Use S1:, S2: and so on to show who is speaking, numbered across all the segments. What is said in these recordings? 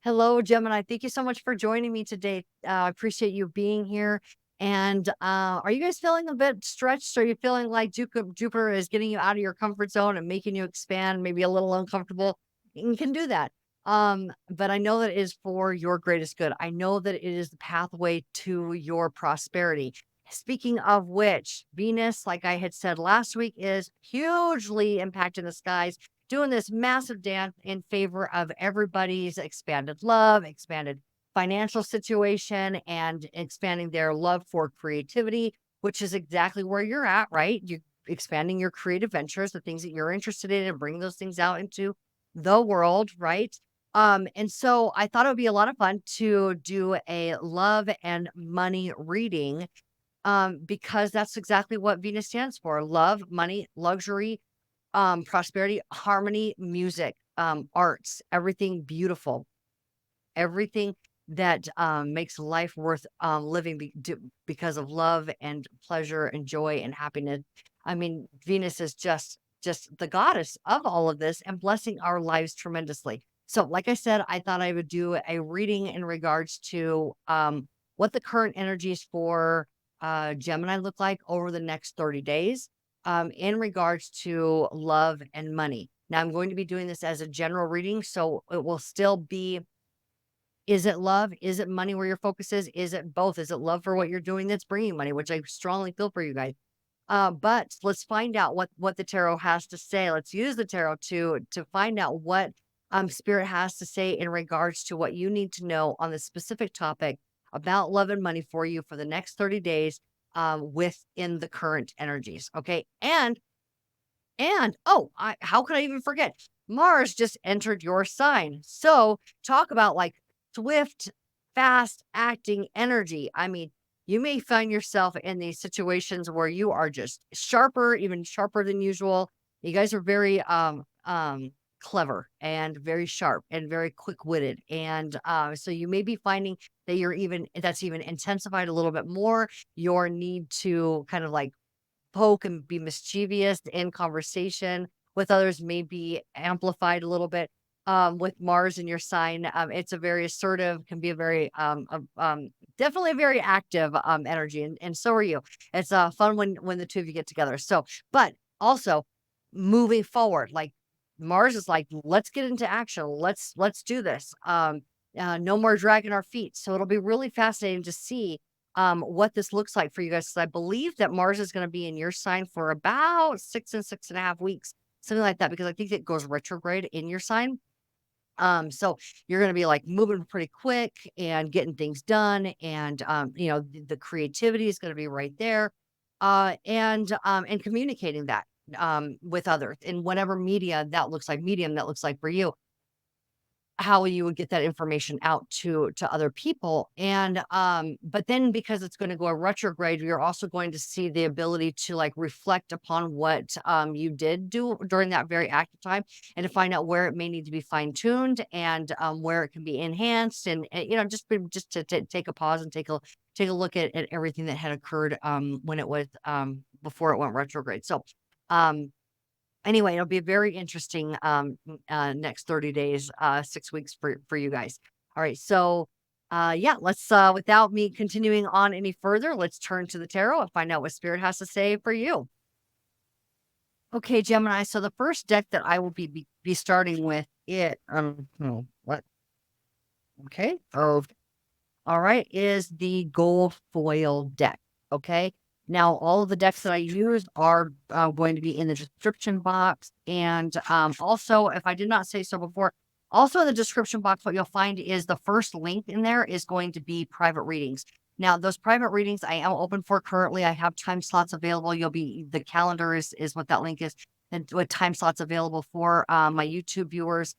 S1: Hello, Gemini. Thank you so much for joining me today. I appreciate you being here. And are you guys feeling a bit stretched? Are you feeling like Jupiter is getting you out of your comfort zone and making you expand, maybe a little uncomfortable? You can do that. But I know that it is for your greatest good. I know that it is the pathway to your prosperity. Speaking of which, Venus, like I had said last week, is hugely impacting the skies, doing this massive dance in favor of everybody's expanded love, expanded financial situation, and expanding their love for creativity, which is exactly where you're at, right? You're expanding your creative ventures, the things that you're interested in, and bringing those things out into the world, right? And so I thought it would be a lot of fun to do a love and money reading because that's exactly what Venus stands for: love, money, luxury, prosperity, harmony, music, arts, everything beautiful, everything that makes life worth living because of love and pleasure and joy and happiness. I mean, Venus is just the goddess of all of this and blessing our lives tremendously. So, like I said, I thought I would do a reading in regards to what the current energies for Gemini look like over the next 30 days in regards to love and money. Now, I'm going to be doing this as a general reading, so it will still be, is it love? Is it money where your focus is? Is it both? Is it love for what you're doing that's bringing money, which I strongly feel for you guys. But let's find out what the tarot has to say. Let's use the tarot to find out what spirit has to say in regards to what you need to know on the specific topic about love and money for you for the next 30 days within the current energies. Okay. And oh, how could I even forget? Mars just entered your sign. So talk about like swift, fast acting energy. I mean, you may find yourself in these situations where you are just sharper, even sharper than usual. You guys are very clever and very sharp and very quick-witted. And so you may be finding that that's even intensified a little bit more. Your need to kind of like poke and be mischievous in conversation with others may be amplified a little bit. With Mars in your sign, it's a very assertive, can be a very, definitely a very active energy, and so are you. It's fun when the two of you get together. So, but also moving forward, like Mars is like, let's get into action. Let's do this. No more dragging our feet. So it'll be really fascinating to see what this looks like for you guys. 'Cause I believe that Mars is going to be in your sign for about 6 and 6.5 weeks, something like that, because I think it goes retrograde in your sign. So you're going to be like moving pretty quick and getting things done. And, the creativity is going to be right there. And communicating that, with others in whatever medium that looks like for you, how you would get that information out to other people. And but then because it's going to go a retrograde, you're also going to see the ability to like reflect upon what you did do during that very active time, and to find out where it may need to be fine-tuned, and where it can be enhanced, and just to take a pause and take a look at everything that had occurred when it was before it went retrograde. So um anyway, it'll be a very interesting, next 30 days, 6 weeks for you guys. All right, so, yeah, let's, without me continuing on any further, let's turn to the tarot and find out what spirit has to say for you. Okay, Gemini, so the first deck that I will be starting with what? Okay. Oh, all right, is the gold foil deck. Okay. Now, all of the decks that I use are going to be in the description box. And also, if I did not say so before, also in the description box, what you'll find is the first link in there is going to be private readings. Now, those private readings I am open for currently. I have time slots available. The calendar is what that link is, and what time slots available for my YouTube viewers.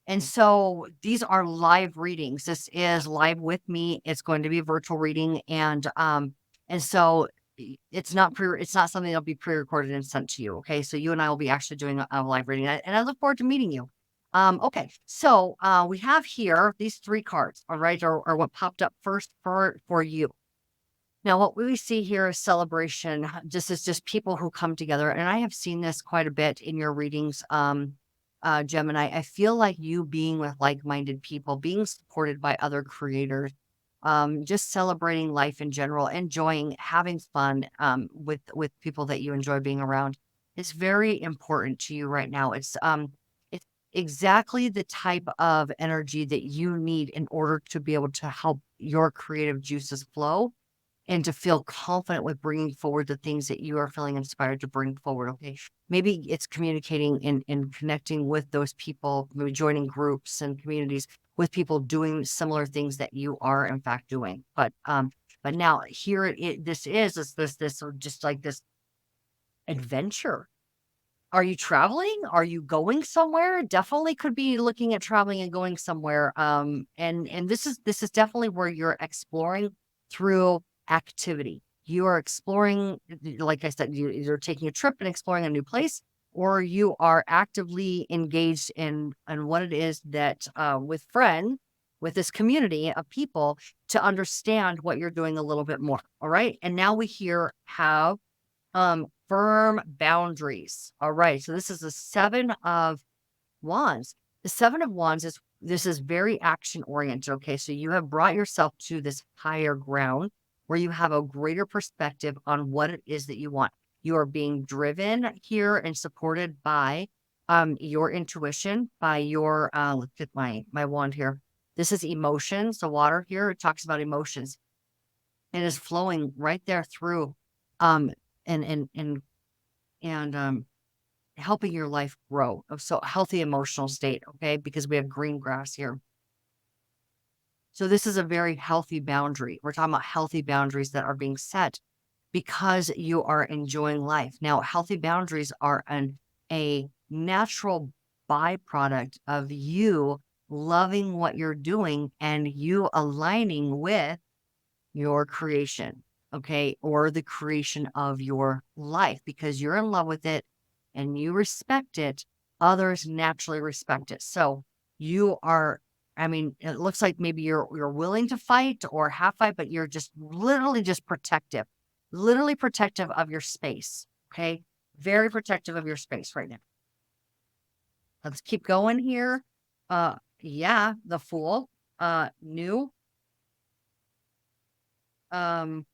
S1: And so these are live readings. This is live with me. It's going to be a virtual reading, and so it's not something that'll be pre-recorded and sent to you. Okay, so you and I will be actually doing a live reading, and I look forward to meeting you. Okay, so we have here these three cards. All right, or what popped up first for you. Now, what we see here is celebration. This is just people who come together, and I have seen this quite a bit in your readings. Gemini, I feel like you being with like-minded people, being supported by other creators, just celebrating life in general, enjoying having fun with people that you enjoy being around is very important to you right now. It's exactly the type of energy that you need in order to be able to help your creative juices flow and to feel confident with bringing forward the things that you are feeling inspired to bring forward. Okay. Maybe it's communicating and connecting with those people, maybe joining groups and communities with people doing similar things that you are in fact doing. But now here this is this just like this adventure. Are you traveling? Are you going somewhere? Definitely could be looking at traveling and going somewhere. And this is definitely where you're exploring through activity. You are exploring, like I said, you're taking a trip and exploring a new place, or you are actively engaged in what it is that with friends, with this community of people to understand what you're doing a little bit more. All right. And now we here have firm boundaries. All right. So this is the 7 of Wands. The 7 of Wands is this is very action oriented. Okay. So you have brought yourself to this higher ground where you have a greater perspective on what it is that you want. You are being driven here and supported by your intuition, by your look at my wand here. This is emotions. The water here, it talks about emotions. It is flowing right there through um and and and and helping your life grow. So healthy emotional state, okay? Because we have green grass here. So this is a very healthy boundary. We're talking about healthy boundaries that are being set because you are enjoying life. Now, healthy boundaries are a natural byproduct of you loving what you're doing and you aligning with your creation, okay, or the creation of your life because you're in love with it and you respect it, others naturally respect it. So you are, I mean, it looks like maybe you're willing to fight or half fight, but you're just literally just literally protective of your space. Okay. Very protective of your space right now. Let's keep going here. Yeah, the Fool, new, um,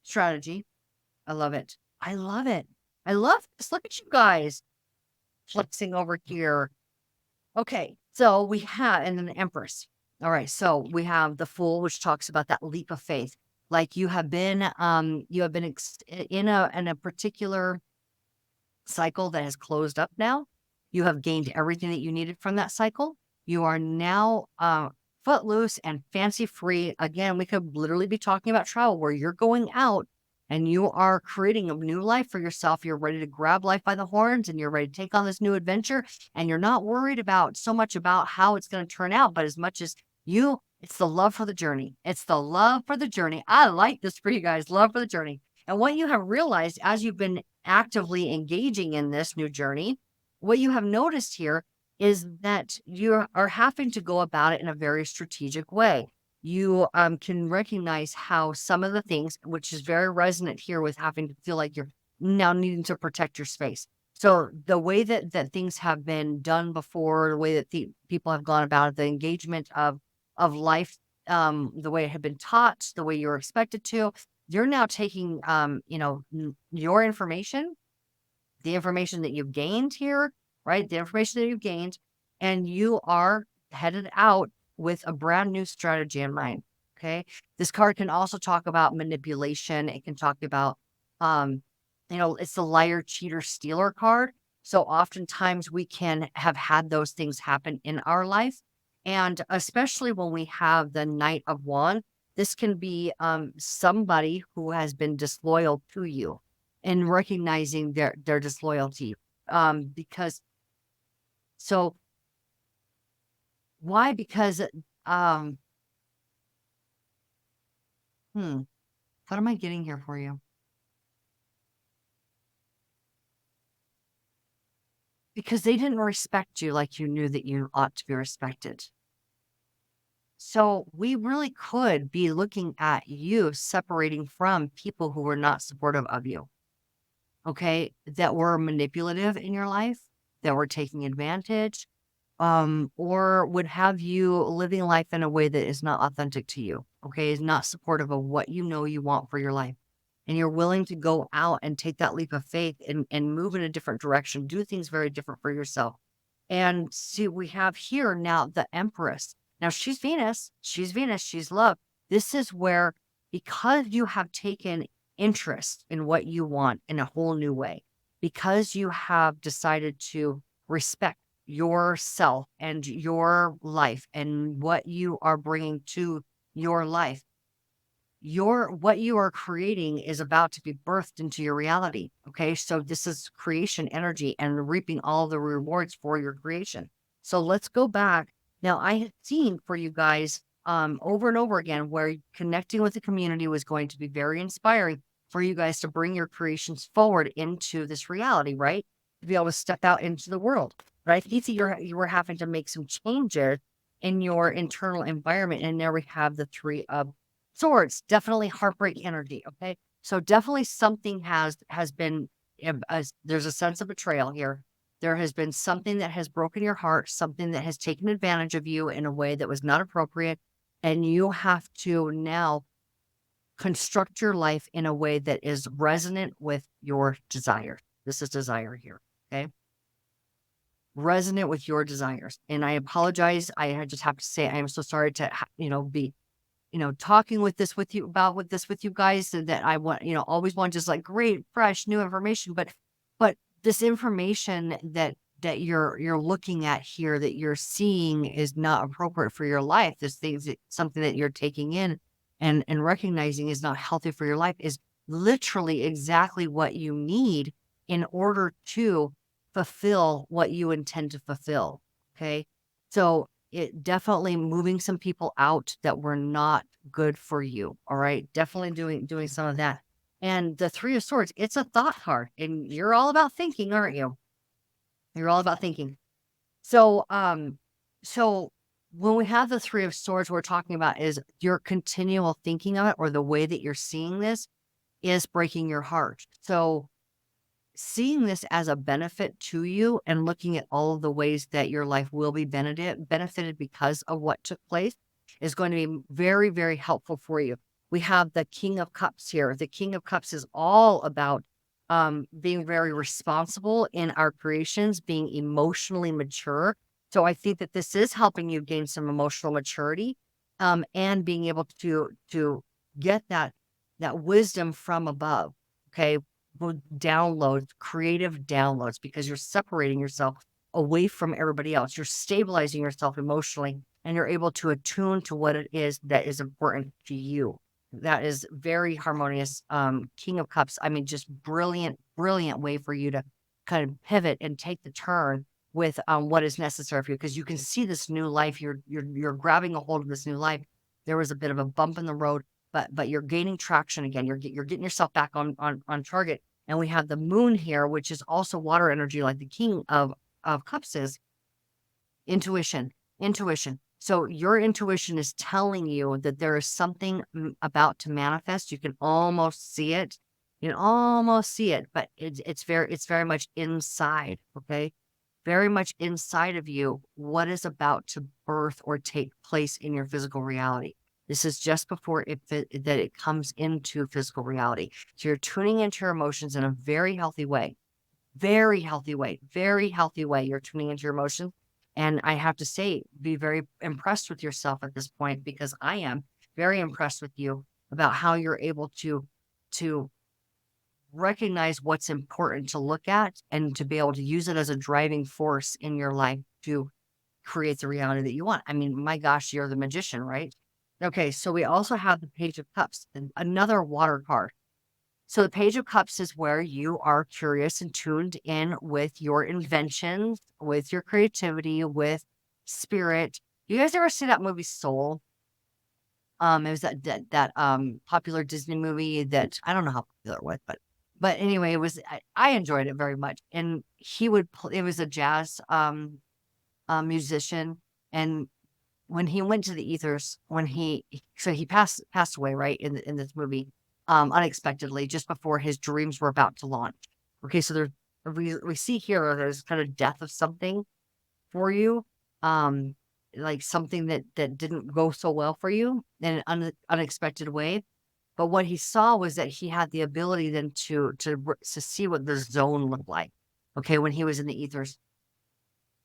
S1: strategy. I love it. I love it. I love this. Look at you guys flexing over here. Okay. So we have, and then the Empress. All right. So we have the Fool, which talks about that leap of faith. Like you have been in a particular cycle that has closed up now. You have gained everything that you needed from that cycle. You are now footloose and fancy free. Again, we could literally be talking about travel where you're going out and you are creating a new life for yourself. You're ready to grab life by the horns and you're ready to take on this new adventure. And you're not worried about so much about how it's going to turn out, but as much as it's the love for the journey. It's the love for the journey. I like this for you guys. Love for the journey. And what you have realized as you've been actively engaging in this new journey, what you have noticed here is that you are having to go about it in a very strategic way. You can recognize how some of the things, which is very resonant here with having to feel like you're now needing to protect your space. So the way that things have been done before, the way that the people have gone about it, the engagement of life, the way it had been taught, the way you were expected to, you're now taking, your information, the information that you've gained here, right? The information that you've gained, and you are headed out with a brand new strategy in mind. Okay. This card can also talk about manipulation. It can talk about, um, it's the liar, cheater, stealer card. So oftentimes we can have had those things happen in our life. And especially when we have the Knight of Wands, this can be somebody who has been disloyal to you and recognizing their disloyalty. Because so why? Because um, hmm, what am I getting here for you? Because they didn't respect you like you knew that you ought to be respected. So we really could be looking at you separating from people who were not supportive of you. Okay, that were manipulative in your life. that were taking advantage, or would have you living life in a way that is not authentic to you, okay, is not supportive of what you know you want for your life. And you're willing to go out and take that leap of faith and move in a different direction, do things very different for yourself. And see, we have here now the Empress. Now she's Venus, she's love. This is where, because you have taken interest in what you want in a whole new way, because you have decided to respect yourself and your life and what you are bringing to your life, what you are creating is about to be birthed into your reality. Okay. So this is creation energy and reaping all the rewards for your creation. So let's go back. Now, I had seen for you guys over and over again where connecting with the community was going to be very inspiring for you guys to bring your creations forward into this reality, right? To be able to step out into the world. But I think that you were having to make some changes in your internal environment. And there we have the three of swords, definitely heartbreak energy. Okay. So definitely something has been there's a sense of betrayal here. There has been something that has broken your heart, something that has taken advantage of you in a way that was not appropriate. And you have to now construct your life in a way that is resonant with your desire. This is desire here. Okay. Resonant with your desires. And I apologize. I just have to say, I am so sorry to, be talking with this with you guys, and that I want, always want just like great, fresh, new information. But this information that you're looking at here, that you're seeing is not appropriate for your life. This thing, something that you're taking in and recognizing is not healthy for your life, is literally exactly what you need in order to fulfill what you intend to fulfill. Okay. So it definitely moving some people out that were not good for you. All right. Definitely doing some of that. And the three of swords, it's a thought card. And you're all about thinking, aren't you? You're all about thinking. So so when we have the three of swords, we're talking about is your continual thinking of it, or the way that you're seeing this is breaking your heart. So seeing this as a benefit to you and looking at all of the ways that your life will be benefited because of what took place is going to be very, very helpful for you. We have the King of Cups here. The King of Cups is all about being very responsible in our creations, being emotionally mature. So I think that this is helping you gain some emotional maturity, and being able to get that wisdom from above. Okay, downloads, creative downloads, because you're separating yourself away from everybody else. You're stabilizing yourself emotionally, and you're able to attune to what it is that is important to you. That is very harmonious. King of Cups. I mean, just brilliant, brilliant way for you to kind of pivot and take the turn with what is necessary for you, because you can see this new life. You're grabbing a hold of this new life. There was a bit of a bump in the road, but you're gaining traction again. You're getting yourself back on target. And we have the moon here, which is also water energy, like the King of Cups is. Intuition, intuition. So your intuition is telling you that there is something about to manifest. You can almost see it. You can almost see it, but it's very much inside. Okay. Very much inside of you, what is about to birth or take place in your physical reality. This is just before that it comes into physical reality. So you're tuning into your emotions in a very healthy way. Very healthy way, very healthy way. You're tuning into your emotions. And I have to say, be very impressed with yourself at this point, because I am very impressed with you about how you're able to recognize what's important to look at and to be able to use it as a driving force in your life to create the reality that you want. I mean, my gosh, you're the magician, right? Okay, so we also have the Page of Cups, another water card. So the Page of Cups is where you are curious and tuned in with your inventions, with your creativity, with spirit. You guys ever see that movie Soul? It was that popular Disney movie that I don't know how popular it was, but anyway, I enjoyed it very much. And he would play, it was a jazz musician, and when he went to the ethers, so he passed away, right, in this movie, unexpectedly, just before his dreams were about to launch. Okay, so we see here there's kind of death of something for you, um, like something that didn't go so well for you in an unexpected way. But what he saw was that he had the ability then to see what the zone looked like. Okay, when he was in the ethers,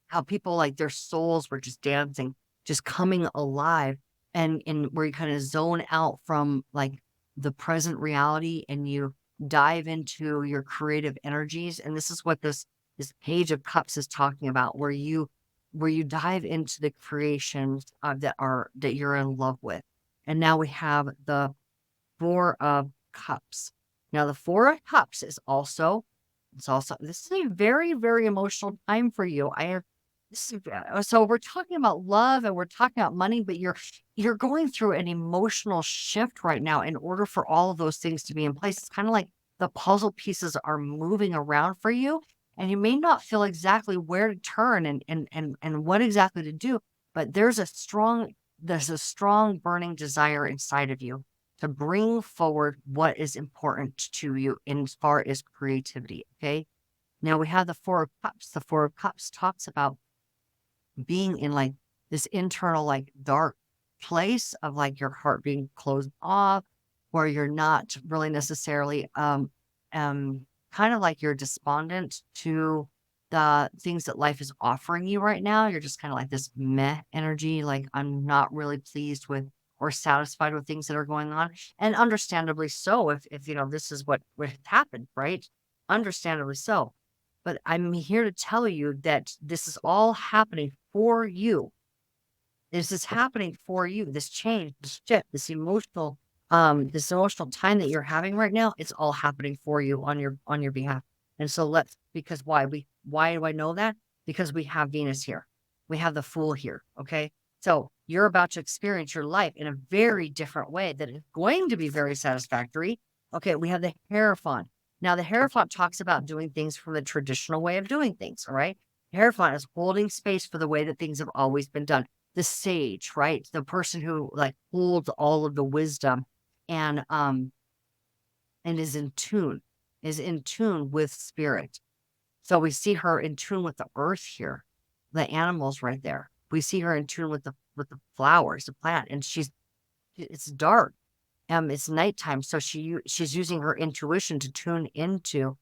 S1: how people like their souls were just dancing, just coming alive, and where you kind of zone out from like the present reality and you dive into your creative energies. And this is what this page of cups is talking about, where you dive into the creations that you're in love with. And now we have the Four of Cups. Now, the Four of Cups is also, it's also, this is a very, very emotional time for you. I have, this is, so we're talking about love and we're talking about money, but you're going through an emotional shift right now in order for all of those things to be in place. It's kind of like the puzzle pieces are moving around for you, and you may not feel exactly where to turn and what exactly to do, but there's a strong burning desire inside of you to bring forward what is important to you in as far as creativity. Okay. Now we have the Four of Cups. The Four of Cups talks about being in like this internal, like dark place of like your heart being closed off, where you're not really necessarily, um, kind of like you're despondent to the things that life is offering you right now. You're just kind of like this meh energy, like I'm not really pleased with or satisfied with things that are going on. And understandably so, if you know this is what happened, right? Understandably so. But I'm here to tell you that this is all happening for you. This is happening for you. This change, this shift, this emotional time that you're having right now, it's all happening for you on your behalf. And so let's because why do I know that? Because we have Venus here. We have the Fool here. Okay. So you're about to experience your life in a very different way that is going to be very satisfactory. Okay, we have the Hierophant. Now, the Hierophant talks about doing things from the traditional way of doing things. All right. Hierophant is holding space for the way that things have always been done. The sage, right? The person who like holds all of the wisdom and and is in tune with spirit. So we see her in tune with the earth here, the animals right there. We see her in tune with the flowers, the plant, and it's dark. It's nighttime, so she's using her intuition to tune into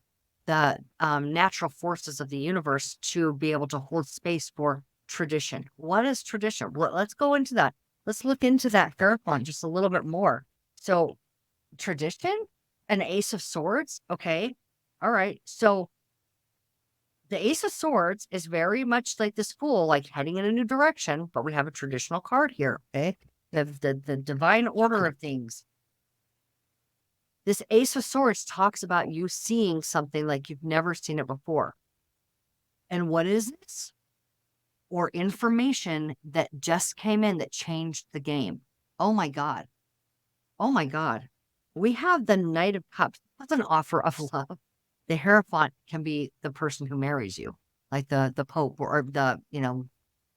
S1: the natural forces of the universe to be able to hold space for tradition. What is tradition? Let's go into that. Let's look into that Hierophant just a little bit more. So, tradition, an Ace of Swords. Okay. All right. So, the Ace of Swords is very much like this Fool, like heading in a new direction, but we have a traditional card here. Okay. The divine order of things. This Ace of Swords talks about you seeing something like you've never seen it before. And what is this? Or information that just came in that changed the game. Oh my God. Oh my God. We have the Knight of Cups. That's an offer of love. The Hierophant can be the person who marries you, like the Pope or the, you know,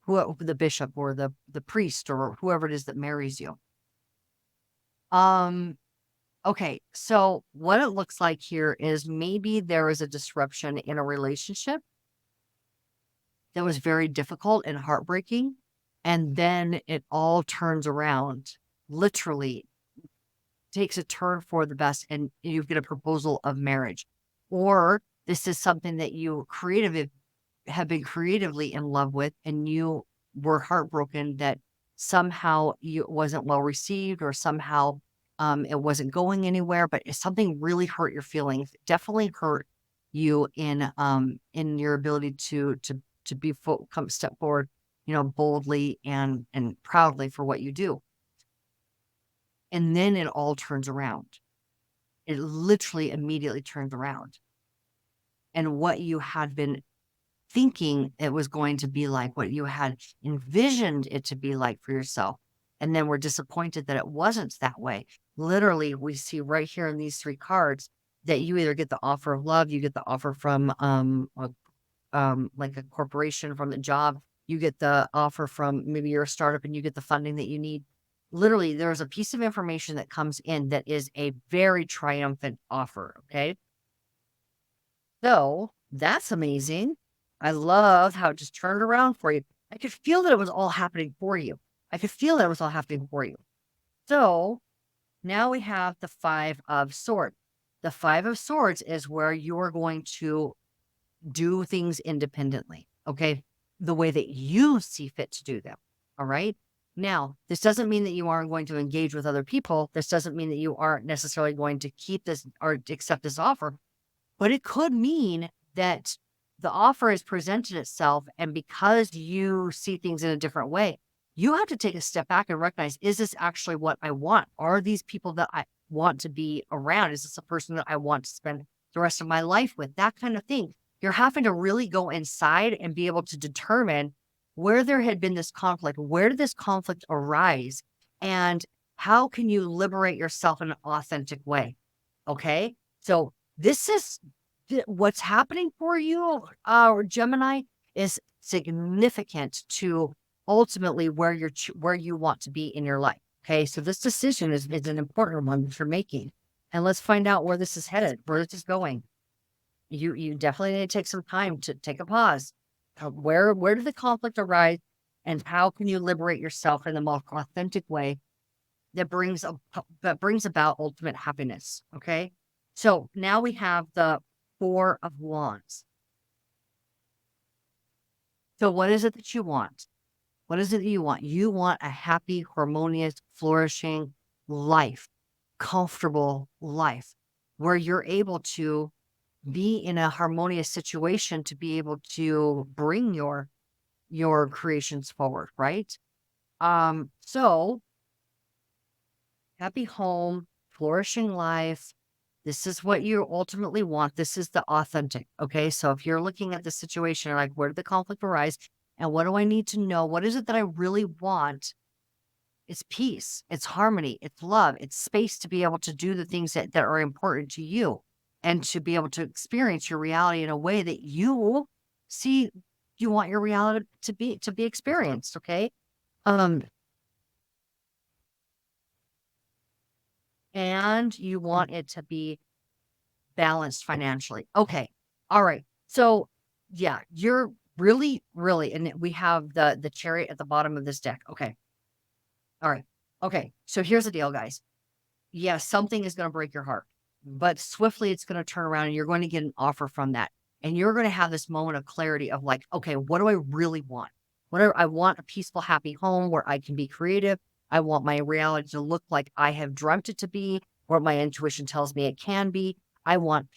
S1: the bishop or the priest or whoever it is that marries you. Um, okay, so what it looks like here is maybe there is a disruption in a relationship that was very difficult and heartbreaking. And then it all turns around, literally takes a turn for the best, and you get a proposal of marriage. Or this is something that you have been creatively in love with, and you were heartbroken that somehow you it wasn't well received, or somehow it wasn't going anywhere, but something really hurt your feelings. Definitely hurt you in your ability to come step forward, you know, boldly and proudly for what you do. And then it all turns around. It literally immediately turns around. And what you had been thinking it was going to be like, what you had envisioned it to be like for yourself, and then we're disappointed that it wasn't that way. Literally, we see right here in these three cards that you either get the offer of love, you get the offer from like a corporation, from the job, you get the offer from maybe you're a startup and you get the funding that you need. Literally, there's a piece of information that comes in that is a very triumphant offer. Okay. So That's amazing. I love how it just turned around for you. I could feel that it was all happening for you. I could feel that it was all happening for you. So now we have the Five of Swords. The Five of Swords is where you're going to do things independently, okay? The way that you see fit to do them, all right? Now, this doesn't mean that you aren't going to engage with other people. This doesn't mean that you aren't necessarily going to keep this or accept this offer, but it could mean that the offer has presented itself, and because you see things in a different way, you have to take a step back and recognize, is this actually what I want? Are these people that I want to be around? Is this a person that I want to spend the rest of my life with? That kind of thing. You're having to really go inside and be able to determine where there had been this conflict. Where did this conflict arise? And how can you liberate yourself in an authentic way? Okay. So this is what's happening for you, Gemini, is significant to ultimately where where you want to be in your life. Okay, so this decision is an important one that you're making, and let's find out where this is headed, where this is going. You definitely need to take some time to take a pause. Where did the conflict arise, and how can you liberate yourself in the most authentic way that that brings about ultimate happiness? Okay, so now we have the Four of Wands. So what is it that you want? What is it that you want? You want a happy, harmonious, flourishing life, comfortable life where you're able to be in a harmonious situation to be able to bring your creations forward, right? So happy home, flourishing life. This is what you ultimately want. This is the authentic. Okay. So if you're looking at the situation, like, where did the conflict arise? And what do I need to know? What is it that I really want? It's peace, it's harmony, it's love, it's space to be able to do the things that are important to you and to be able to experience your reality in a way that you see you want your reality to be experienced. Okay. Um, and you want it to be balanced financially. Okay. All right. So yeah, you're really, really, and we have the chariot at the bottom of this deck. Okay. All right. Okay. So here's the deal, guys. Yes, something is going to break your heart, but swiftly it's going to turn around and you're going to get an offer from that. And you're going to have this moment of clarity of like, okay, what do I really want? I want a peaceful, happy home where I can be creative. I want my reality to look like I have dreamt it to be, or my intuition tells me it can be. I want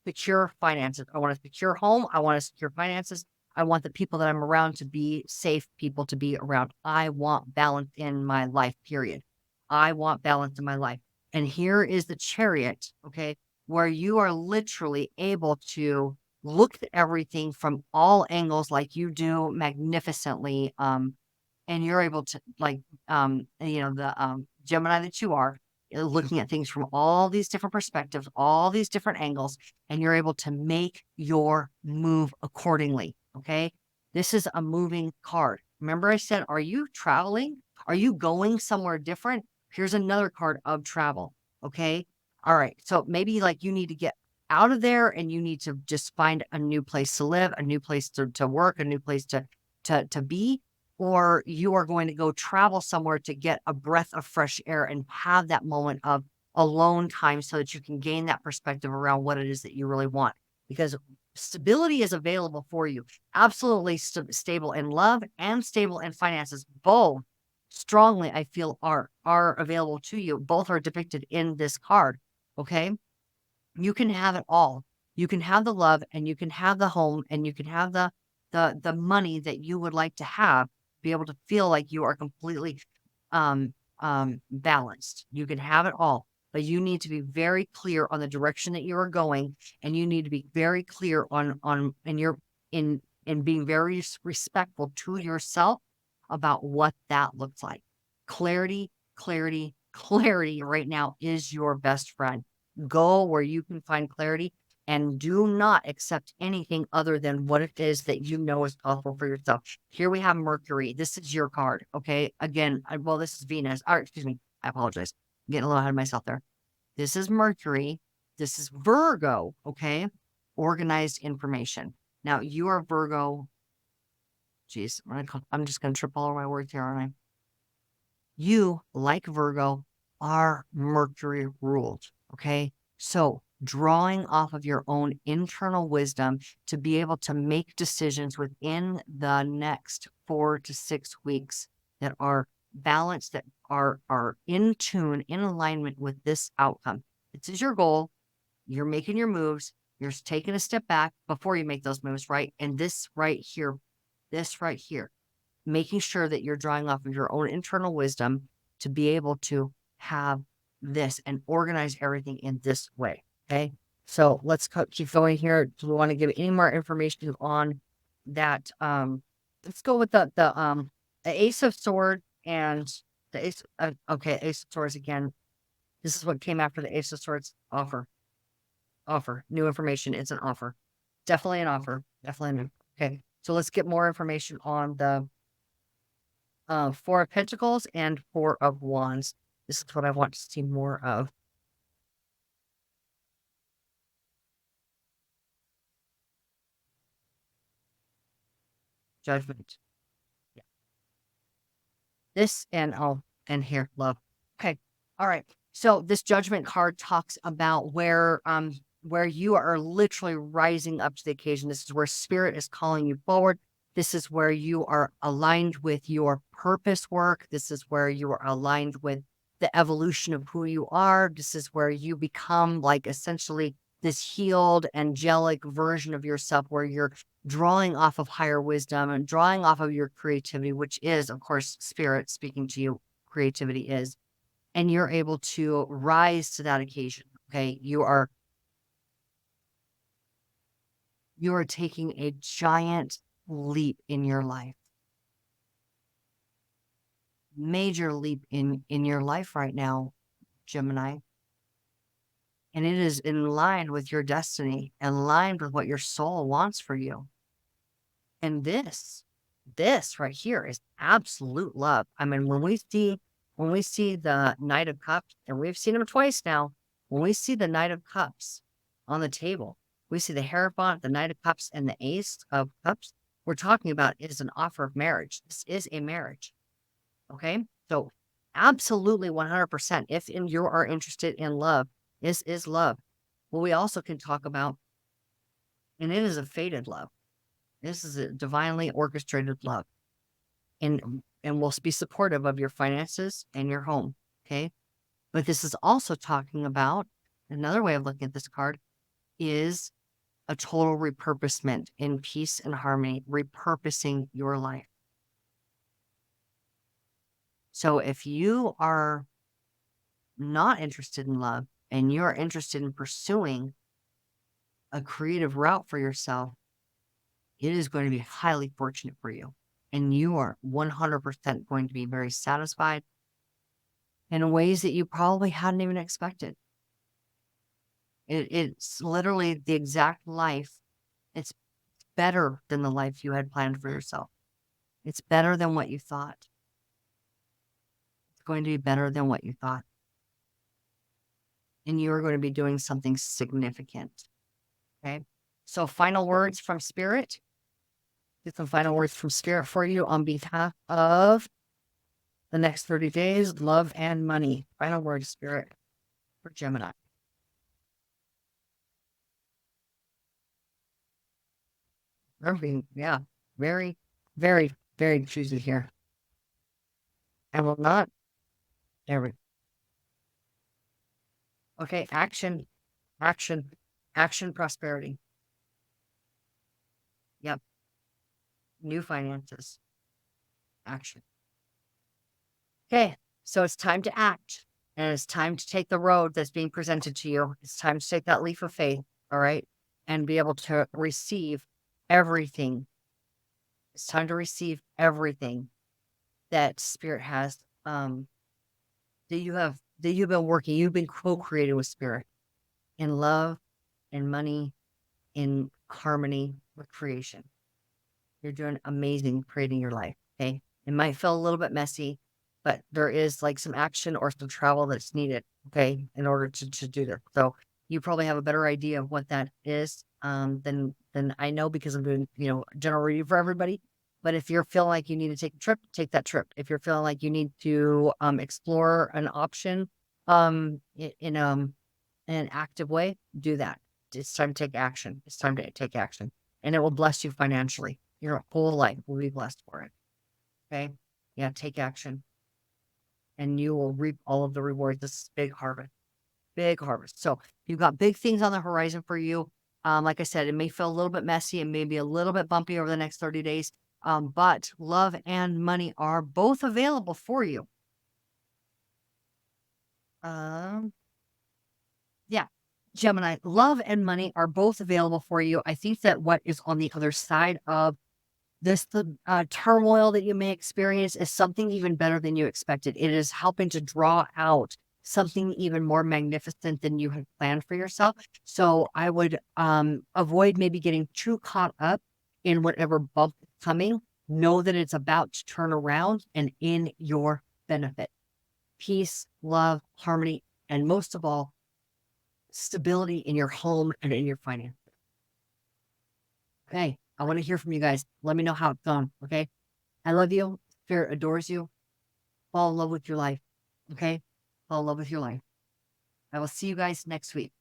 S1: secure finances. I want a secure home. I want to secure finances. I want the people that I'm around to be safe people to be around. I want balance in my life, period. I want balance in my life. And here is the chariot, okay, where you are literally able to look at everything from all angles like you do magnificently. And you're able to the Gemini that you are, looking at things from all these different perspectives, all these different angles, and you're able to make your move accordingly. Okay. This is a moving card. Remember, I said, are you traveling? Are you going somewhere different? Here's another card of travel. Okay. All right. So maybe like you need to get out of there and you need to just find a new place to live, a new place to work, a new place to be, or you are going to go travel somewhere to get a breath of fresh air and have that moment of alone time so that you can gain that perspective around what it is that you really want. Because stability is available for you. Absolutely stable in love and stable in finances. Both strongly, I feel, are available to you. Both are depicted in this card. Okay. You can have it all. You can have the love and you can have the home and you can have the money that you would like to have, be able to feel like you are completely balanced. You can have it all, but you need to be very clear on the direction that you are going, and you need to be very clear on and you're in being very respectful to yourself about what that looks like. Clarity, clarity, clarity right now is your best friend. Go where you can find clarity and do not accept anything other than what it is that you know is possible for yourself. Here we have Mercury. This is your card. Okay. Again, well, this is Venus. Or, excuse me. I apologize. I'm getting a little ahead of myself there. This is Mercury. This is Virgo. Okay. organized information. Now, you are Virgo. Geez, I'm just going to trip all over my words here, aren't I? You, like Virgo, are Mercury ruled. Okay. So, drawing off of your own internal wisdom to be able to make decisions within the next 4 to 6 weeks that are balanced, that are in tune, in alignment with this outcome. This is your goal. You're making your moves. You're taking a step back before you make those moves, right? And this right here, making sure that you're drawing off of your own internal wisdom to be able to have this and organize everything in this way. Okay. So let's keep going here. Do we want to give any more information on that? Let's go with the Ace of Swords and the Ace. Okay. Ace of Swords again. This is what came after the Ace of Swords offer. New information. It's an offer. Definitely an offer. Definitely. Okay. So let's get more information on the Four of Pentacles and Four of Wands. This is what I want to see more of. Judgment. Yeah. This and here, love. Okay. All right. So this Judgment card talks about where you are literally rising up to the occasion. This is where spirit is calling you forward. This is where you are aligned with your purpose work. This is where you are aligned with the evolution of who you are. This is where you become like essentially this healed, angelic version of yourself where you're drawing off of higher wisdom and drawing off of your creativity, which is, of course, spirit speaking to you. Creativity is, and you're able to rise to that occasion. Okay. You are taking a giant leap in your life, major leap in your life right now, Gemini. And it is in line with your destiny, in line with what your soul wants for you. And this right here is absolute love. I mean, when we see the Knight of Cups, and we've seen him twice now, when we see the Knight of Cups on the table, we see the Hierophant, the Knight of Cups, and the Ace of Cups. We're talking about is an offer of marriage. This is a marriage. Okay. So absolutely 100%. If you are interested in love, this is love. Well, we also can talk about, and it is a fated love. This is a divinely orchestrated love. And will be supportive of your finances and your home. Okay. But this is also talking about another way of looking at this card is a total repurposement in peace and harmony, repurposing your life. So if you are not interested in love and you're interested in pursuing a creative route for yourself, it is going to be highly fortunate for you. And you are 100% going to be very satisfied in ways that you probably hadn't even expected. It's literally the exact life. It's better than the life you had planned for yourself. It's better than what you thought. It's going to be better than what you thought. And you are going to be doing something significant. Okay. So final words from Spirit. Get some final words from Spirit for you on behalf of the next 30 days, love and money. Final words, Spirit, for Gemini. Yeah, very, very, very choosy here. I will not. There we. Okay, action, action, action, prosperity. Yep. New finances. Action. Okay, so it's time to act. And it's time to take the road that's being presented to you. It's time to take that leap of faith, all right? And be able to receive everything. It's time to receive everything that Spirit has, that you've been working, you've been co-creating with Spirit in love, in money, in harmony with creation. You're doing amazing creating your life. Okay. It might feel a little bit messy, but there is like some action or some travel that's needed. Okay. In order to do that. So you probably have a better idea of what that is then I know because I'm doing, general reading for everybody. But if you're feeling like you need to take a trip, take that trip. If you're feeling like you need to explore an option in an active way, do that. It's time to take action. It's time to take action. And it will bless you financially. Your whole life will be blessed for it. Okay. Yeah, take action and you will reap all of the rewards. This is big harvest, big harvest. So you've got big things on the horizon for you. Like I said, it may feel a little bit messy and maybe a little bit bumpy over the next 30 days. But love and money are both available for you. Um, yeah. Gemini, love and money are both available for you. I think that what is on the other side of the turmoil that you may experience is something even better than you expected. It is helping to draw out something even more magnificent than you had planned for yourself. So I would avoid maybe getting too caught up in whatever bump is coming. Know that it's about to turn around and in your benefit. Peace, love, harmony, and most of all, stability in your home and in your finances. Okay. I want to hear from you guys. Let me know how it's gone. Okay. I love you. Spirit adores you. Fall in love with your life. Okay. Fall in love with your life. I will see you guys next week.